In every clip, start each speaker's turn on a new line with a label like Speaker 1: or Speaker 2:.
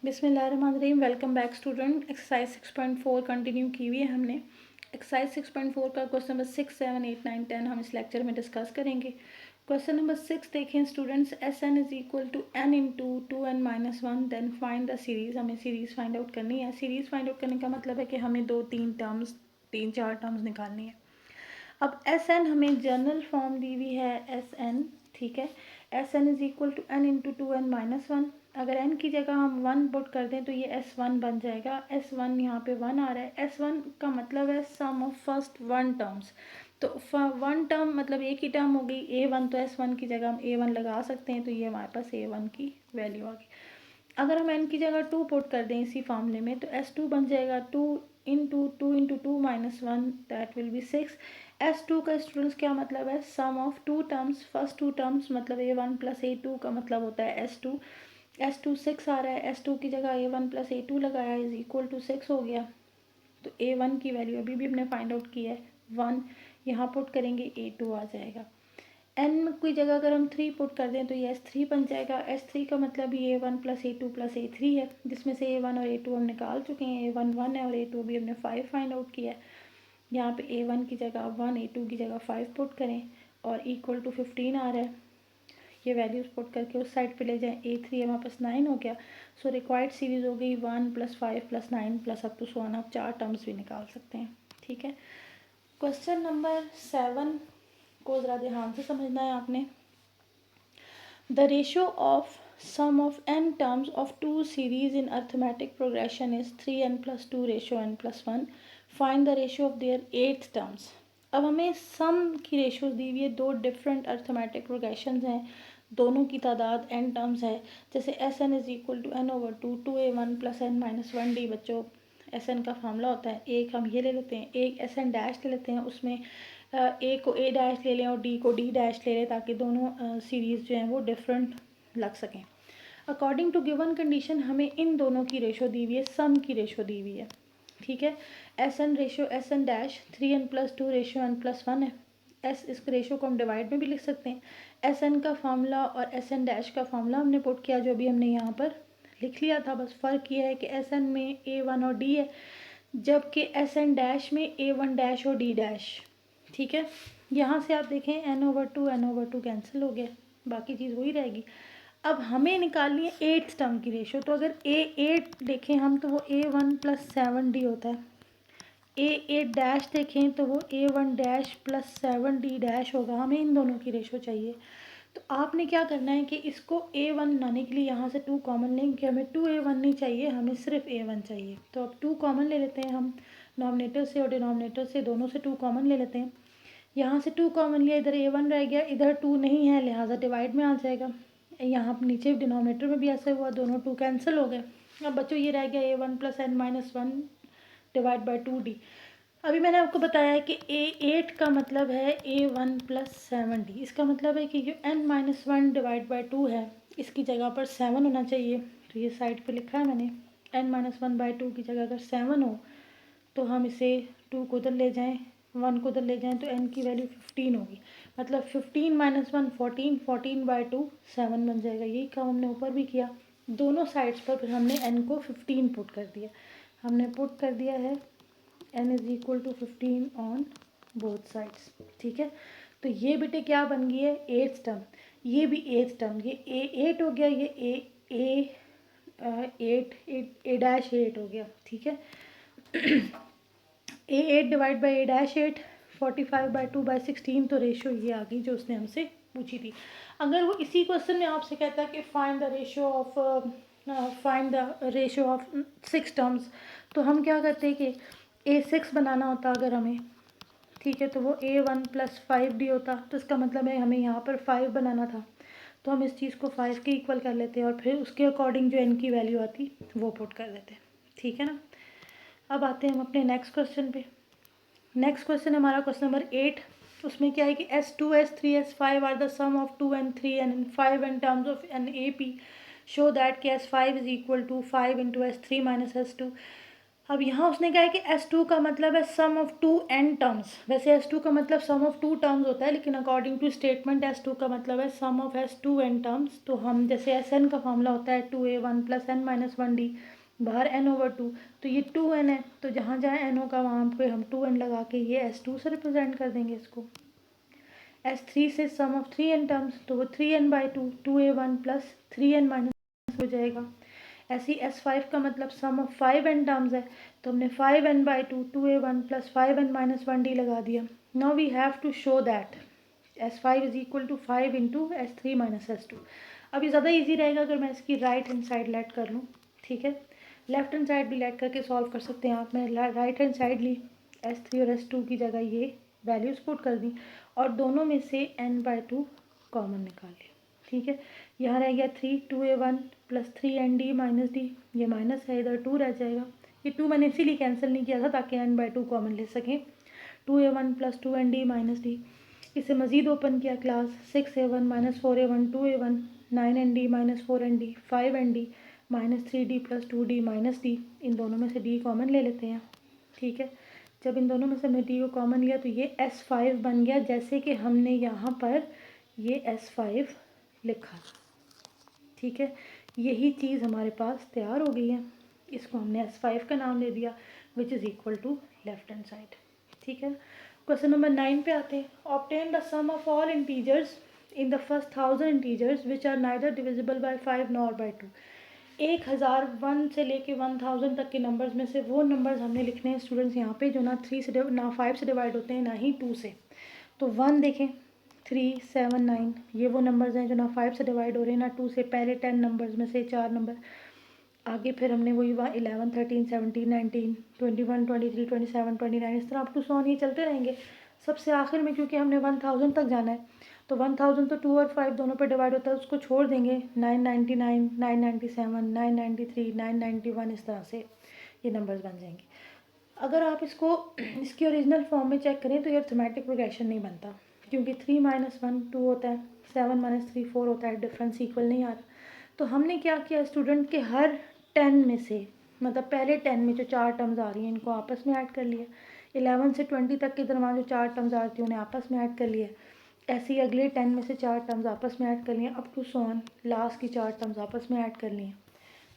Speaker 1: बिस्मिल्लाहिर्रहमानिर्रहीम। Welcome back student. Exercise 6.4 continue की हुई है हमने। एक्सरसाइज 6.4 का क्वेश्चन नंबर 6, 7, 8, 9, 10 हम इस लेक्चर में डिस्कस करेंगे। क्वेश्चन नंबर 6 देखें students, s n is equal to n into 2n-1, then find the series. हमें सीरीज़ फाइंड आउट करनी है। सीरीज़ फाइंड आउट करने का मतलब है कि हमें 3 4 टर्म्स निकालनी है। अब एस एन हमें जनरल फॉर्म दी हुई है एस एन, ठीक है। S n is equal to n into 2n-1। अगर एन की जगह हम 1 पुट कर दें तो ये S1 बन जाएगा। S1 यहाँ पे 1 आ रहा है। S1 का मतलब है सम ऑफ फर्स्ट 1 टर्म्स। तो 1 टर्म मतलब एक ही टर्म हो गई A1, तो S1 की जगह हम A1 लगा सकते हैं, तो ये हमारे पास A1 की वैल्यू आ गई। अगर हम n की जगह 2 पुट कर दें इसी फॉर्मूले में तो S2 बन जाएगा 2 into 2 that will be 6। S2 का स्टूडेंट्स क्या मतलब है, सम ऑफ 2 टर्म्स। फर्स्ट 2 टर्म्स मतलब A1 प्लस A2 का मतलब होता है S2। S2 6 आ रहा है, S2 की जगह A1 प्लस A2 लगाया इज इक्वल टू 6 हो गया। तो A1 की वैल्यू अभी भी हमने फाइंड आउट की है 1, यहाँ पुट करेंगे A2 आ जाएगा। n की जगह अगर हम 3 पुट कर दें तो ये S3 बन जाएगा। S3 का मतलब ये A1 plus A2 plus A3 है, जिसमें से A1 और A2 हम निकाल चुके हैं। A1 1 है और A2 भी हमने 5 फाइंड आउट किया है। यहाँ पे A1 की जगह 1, A2 की जगह 5 पुट करें और इक्वल टू 15 आ रहा है। ये वैल्यूज पुट करके उस साइड पे ले जाएं। A3 हमारे पास 9 हो गया। सो रिक्वायर्ड सीरीज हो गई 1 + 5 + 9 + अप टू सो ऑन। आप 4 टर्म्स भी निकाल सकते हैं, ठीक है। क्वेश्चन नंबर 7 को ज़रा ध्यान से समझना है आपने। The ratio of sum of n terms of two series in arithmetic progression is 3n plus 2 ratio n plus 1. Find the ratio of their 8th terms. अब हमें सम की रेशियोज दी हुई है, दो डिफरेंट अर्थमेटिक प्रोग्रेशंस हैं, दोनों की तादाद n टर्म्स है। जैसे s n is equal to n over 2 2a1 plus n minus 1d। बच्चों एस एन का फार्मूला होता है, एक हम ये ले लेते हैं, एक एस एन डैश ले लेते हैं, उसमें ए को ए डैश ले लें और डी को डी डैश ले लें, ताकि दोनों सीरीज़ जो हैं वो डिफरेंट लग सकें। अकॉर्डिंग टू गिवन कंडीशन हमें इन दोनों की रेशो दी हुई है, सम की रेशो दी हुई है, ठीक है। S n ratio S n dash 3n plus 2 ratio n plus 1 है। एस इस रेशो को हम डिवाइड में भी लिख सकते हैं। एस एन का फार्मूला और एस एन डैश का फार्मूला हमने पुट किया, जो भी हमने यहाँ पर लिख लिया था। बस फ़र्क ये है कि एस एन में A1 और D है, जबकि एस एन डैश में A1 डैश और D डैश, ठीक है। यहाँ से आप देखें n/2 कैंसिल हो गया, बाकी चीज़ वही रहेगी। अब हमें निकालनी है 8th टर्म की रेशो। तो अगर A8 देखें हम तो वो A1 + 7D होता है। A8 डैश देखें तो वो A1 dash plus 7D dash होगा। हमें इन दोनों की रेशो चाहिए। तो आपने क्या करना है कि इसको A1 बनाने के लिए यहाँ से 2 कॉमन लें, क्योंकि हमें 2A1 नहीं चाहिए, हमें सिर्फ A1 चाहिए। तो अब 2 कॉमन ले लेते हैं हम, नॉमिनेटर से और डिनोमिनेटर से, दोनों से 2 कॉमन ले लेते हैं। यहाँ से 2 कॉमन लिया, इधर A1 रह गया, इधर 2 नहीं है, लिहाजा डिवाइड में आ जाएगा। यहाँ नीचे डिनोमिनेटर में भी ऐसा हुआ, दोनों 2 कैंसिल हो गए। अब बच्चों ये रह गया A1 + n-1 divide by 2D। अभी मैंने आपको बताया है कि A8 का मतलब है A1 + 7D। इसका मतलब है कि जो n-1 डिवाइड बाई 2 है, इसकी जगह पर 7 होना चाहिए। तो ये साइड पे लिखा है मैंने, n-1/2 की जगह अगर 7 हो तो हम इसे 2 को उधर ले जाएं, 1 को उधर ले जाएं, तो n की वैल्यू 15 होगी। मतलब 15 - 1 14, 14/2 7 बन जाएगा। यही काम हमने ऊपर भी किया, दोनों साइड्स पर फिर हमने n को 15 पुट कर दिया। हमने पुट कर दिया है n is equal to 15 on both sides, ठीक है। तो ये बेटे क्या बन गई है, 8th टर्म। ये भी 8th टर्म, ये A8 हो गया, ये A डैश 8 हो गया, ठीक है। A8 divide by A-8 45/2/16। तो रेशो ये आ गई जो उसने हमसे पूछी थी। अगर वो इसी क्वेश्चन में आपसे कहता है कि find the ratio of 6 terms, तो हम क्या करते हैं कि A6 बनाना होता अगर हमें, ठीक है, तो वो A1 + 5D होता। तो इसका मतलब है हमें यहाँ पर 5 बनाना था, तो हम इस चीज़ को 5 के इक्वल कर लेते हैं और फिर उसके अकॉर्डिंग जो n की वैल्यू आती वो पुट कर देते हैं, ठीक है ना। अब आते हैं हम अपने नेक्स्ट क्वेश्चन पे। नेक्स्ट क्वेश्चन हमारा क्वेश्चन नंबर 8। उसमें क्या है कि S2 S3 S5 are the sum of 2 and 3 and 5 in terms of an AP, show that कि S5 is equal to 5 × S3 - S2। अब यहाँ उसने कहा है कि S2 का मतलब है सम ऑफ टू n टर्म्स। वैसे S2 का मतलब सम ऑफ टू टर्म्स होता है, लेकिन अकॉर्डिंग टू स्टेटमेंट S2 का मतलब है सम ऑफ S2n टर्म्स। तो हम जैसे Sn का फॉर्मूला होता है 2a1 + n-1d, बाहर n/2, तो ये 2n है, तो जहाँ जहाँ n होगा वहाँ पे हम 2n लगा के ये S2 से रिप्रेजेंट कर देंगे इसको। S3 से सम ऑफ 3n टर्म्स, तो वो 3n/2 2a1 + 3n- हो जाएगा। ऐसी S5 का मतलब सम ऑफ 5n टर्म्स है, तो हमने 5n/2 2a1 + 5n-1d लगा दिया। Now we have to show that S5 = 5 × S3 - S2। अब ये ज़्यादा इजी रहेगा अगर मैं इसकी राइट हैंड साइड लेट कर लूँ, ठीक है। लेफ्ट हैंड साइड भी लेट करके सॉल्व कर सकते हैं आप। मैं राइट हैंड साइड ली, S3 और S2 की जगह ये वैल्यूज़ पुट कर दी और दोनों में से n/2 कॉमन निकाल लिया, ठीक है। यहाँ रह गया 3 2a1 + 3n-d - d, ये माइनस है, इधर 2 रह जाएगा। ये 2 मैंने इसीलिए कैंसिल नहीं किया था ताकि n/2 कॉमन ले सकें। 2a1 + 2n-d - d, इसे मज़ीद ओपन किया class, 6a1 - 4a1 2a1 9n-d - 4n-d 5n-d - 3d + 2d - d, इन दोनों में से d कॉमन ले लेते हैं, ठीक है। जब इन दोनों में से हमने d को कॉमन लिया तो ये S5 बन गया, जैसे कि हमने यहाँ पर ये S5 लिखा, ठीक है। यही चीज़ हमारे पास तैयार हो गई है, इसको हमने S5 का नाम दे दिया, which is equal to left hand side, ठीक है। क्वेश्चन नंबर 9 पे आते हैं। Obtain the sum of all integers in the first 1000 integers which are neither divisible by 5 nor by 2। 1000 1 से लेके 1000 तक के नंबर्स में से वो नंबर्स हमने लिखने हैं स्टूडेंट्स यहाँ पे जो ना 5 से डिवाइड होते हैं, ना ही 2 से। तो 1 देखें, 3 7 9, ये वो नंबर्स हैं जो ना 5 से डिवाइड हो रहे हैं ना 2 से। पहले 10 नंबर्स में से 4 नंबर आगे, फिर हमने वही 11 13 17 19 21 23 27 29, इस तरह अप टू 100 ये चलते रहेंगे। सबसे आखिर में क्योंकि हमने 1000 तक जाना है, तो 1000 तो 2 और 5 दोनों पे डिवाइड होता है, उसको छोड़ देंगे। 999 997 993 991, इस तरह से ये नंबर्स बन जाएंगे। अगर आप इसको इसकी ओरिजिनल फॉर्म में चेक करें तो ये अर्थमेटिक प्रोग्रेशन नहीं बनता, क्योंकि 3 - 1 2 होता है, 7 - 3 4 होता है, डिफरेंस इक्वल नहीं आ रहा। तो हमने क्या किया, स्टूडेंट के हर 10 में से, मतलब पहले 10 में जो 4 टर्म्स आ रही हैं इनको आपस में ऐड कर लिया। 11 से 20 तक के दरम्यान जो 4 टर्म्स आ रही हैं उन्हें आपस में ऐड कर लिया। ऐसे ही अगले 10 में से 4 टर्म्स आपस में ऐड कर लिए, अप टू 100 लास्ट की 4 टर्म्स आपस में ऐड कर लिए।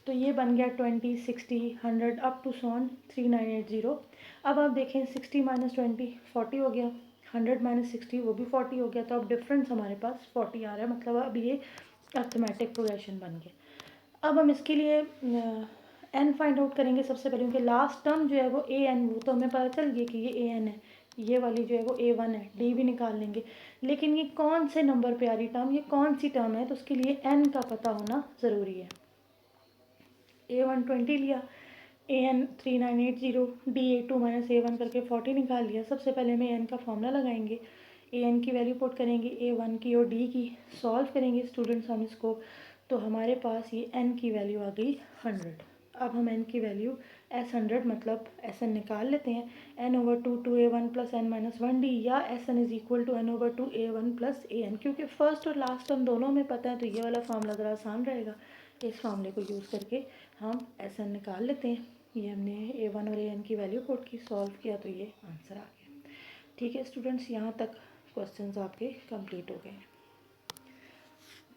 Speaker 1: तो ये बन गया 20 60 100 अप टू 100 3980। अब आप देखें 60 - 20 40 हो गया, 100 - 60 वो भी 40 हो गया। तो अब डिफरेंस हमारे पास 40 आ रहा है, मतलब अब ये अर्थमेटिक प्रोग्रेशन बन गया। अब हम इसके लिए एन फाइंड आउट करेंगे सबसे पहले, क्योंकि लास्ट टर्म जो है वो ए एन, वो तो हमें पता चल गया कि ये ए एन है, ये वाली जो है वो A1 है, डी भी निकाल लेंगे। लेकिन ये कौन से नंबर पे आ रही टर्म, ये कौन सी टर्म है, तो उसके लिए एन का पता होना ज़रूरी है। A1 20 लिया, AN 3980, D82 - A1 करके 40 निकाल लिया। सबसे पहले हमें एन का फॉर्मूला लगाएंगे, AN की वैल्यू पुट करेंगे, A1 की और D की, सॉल्व करेंगे स्टूडेंट्स हम इसको। तो हमारे पास ये n की वैल्यू आ गई 100। अब हम n की वैल्यू S100 मतलब Sn निकाल लेते हैं, n/2 2a1 + n-1d, या Sn = n/2 a1 + an। क्योंकि फर्स्ट और लास्ट टर्म दोनों में पता है तो ये वाला फार्मूला ज़रा आसान रहेगा। इस फार्मूले को यूज़ करके हम Sn निकाल लेते हैं। ये हमने A1 और an की वैल्यू पुट की, सॉल्व किया, तो ये आंसर आ गया। ठीक है स्टूडेंट्स, यहाँ तक क्वेश्चंस आपके कंप्लीट हो गए।